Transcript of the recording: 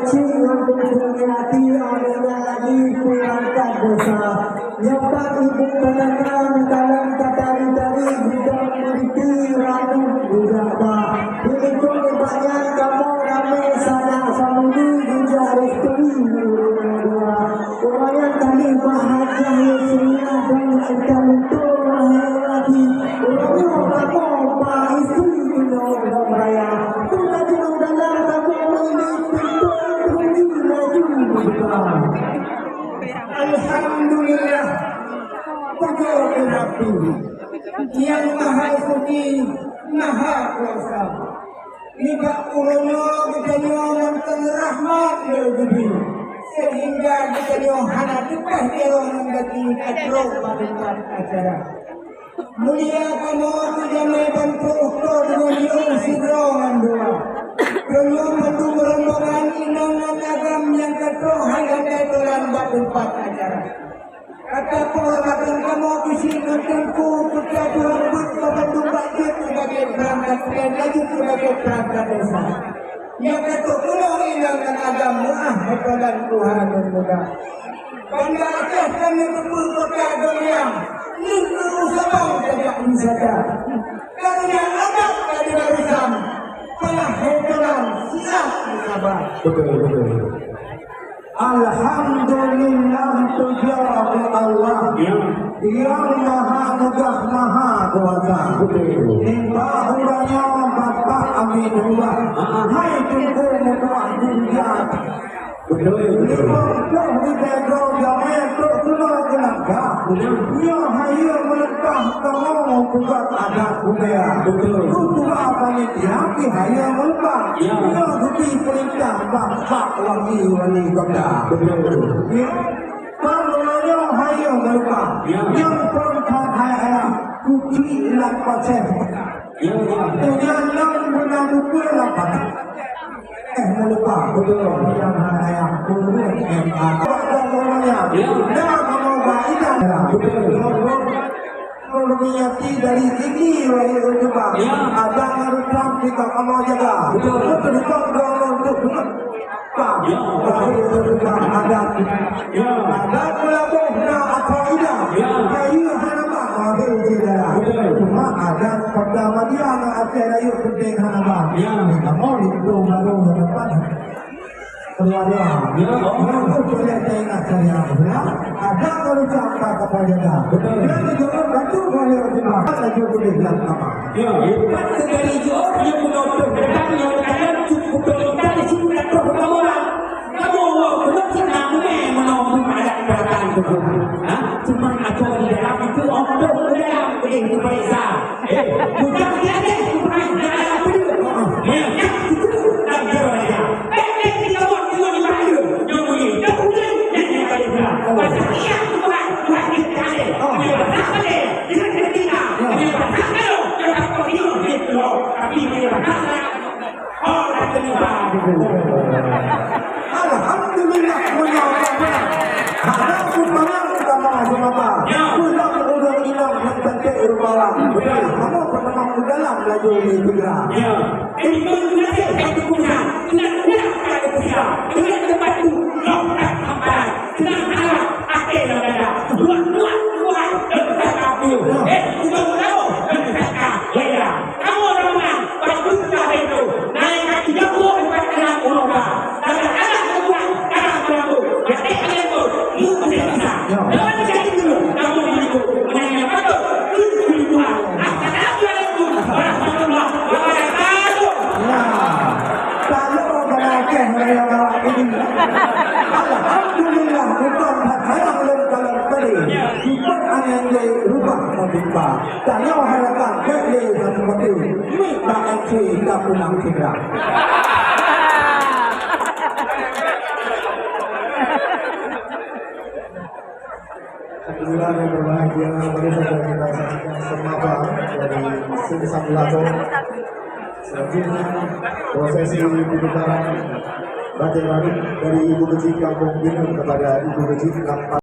kecil untuk berhati adanya lagi kurangkan dosa. Nyepat ibu penentang dalam katari-tari gudang miliki ranu budaba. Hidup banyak kamu ramai sana samudi juga restui dua. Lumayan tadi bahagia Yesunya dan ikan itu lagi. Ulangnya kamu bahisi minum raya. Tuna jenuh dalam kamu ini pintu bunyi laju buka. Alhamdulillah, puji Rabbi yang Maha Suci, Maha Kuasa. Libat ulono kita nonton rahmat lebih sehingga kita hana tukah dia menjadi kadro pada acara. Mulia kamu jamai bantu ukto dengan yung sidro mandua. Belum bantu rombongan inongan agam yang kadro hanggang kaitulan tempat acara. Kata penghormatan kamu kisi nontonku putra Tuhan membantu budget sebagai perangkat dan lanjut sebagai perangkat desa. Yang kata pulau inongan agam muah hekolan Tuhan dan muda. Bangga atas kami kumpul kota dunia. Ini usaha tidak bisa. Karena anak dari barisan telah hekolan siap sabar. Betul. Alhamdulillah puja Allah yang maha megah maha kuasa. Limpah uranya Bapak Aminullah. Hai tunggu mudah dunia. Limpah di bedro jamai terkeluar gelagah. Ia hanya melentah kamu buat ada budaya. Kutu apa ni tiap hanya melentah. Ia bukti perintah Bapak Wangi Wali Kota. Kalau hanya melentah. Yang perintah hanya kuci lapasen. Dengan yang menangguh lapasen. Melupah betul yang hanya kurun ada dah kamu baiklah kalau niati dari tinggi wahai coba ada harusnya kita kamu jaga betul untuk ada pelabuhna atau tidak kayu hanama cuma ada pertama dia acara yuk penting hanama kamu itu baru depan keluarga aku boleh tengah saya ada urusan apa kepada dia juga bantu boleh cuma lagi boleh bilang apa bukan dari jauh yang menonton dan yang kalian cukup berita di sini dan perkembangan kamu benar senang menonton ada perkataan itu cuma aku di dalam itu oknum di dalam itu perisa bukan dia bukan dalam itu itu dan jawabannya Alhamdulillah menyawabnya. Aku menang sama apa? Pulang udah hilang yang penting rumah. Kamu pernah dalam laju ini juga. Itu nanti aku punya. Tidak ada punya. Dengan tempatku lompat sampai. Senang harap akhir ada. Buat. Dekat aku. Bukan tahu. Dekat aku. Kamu orang bantu kita itu. Naik kaki jauh dekat dengan uroga. Anak-anak keluar. Anak kamu. Jadi kalian pun. Lu masih bisa. Jangan jadi dulu. Kamu diriku. Menanya patut. Lu duluan. Assalamualaikum warahmatullahi wabarakatuh. Kalau berakhir raya ini. Alhamdulillah bukan hayang lengkalan tadi. Bukan yang dirubah memimpa. Tanya harapan kali satu mati. Minta entry tak pulang segera. Alhamdulillah yang berbahagia mari saja kita saksikan semaba dari Sing Lato. Selanjutnya prosesi pemutaran Batik Radit dari Ibu Kecil Kampung Binung kepada Ibu Kecil Kampung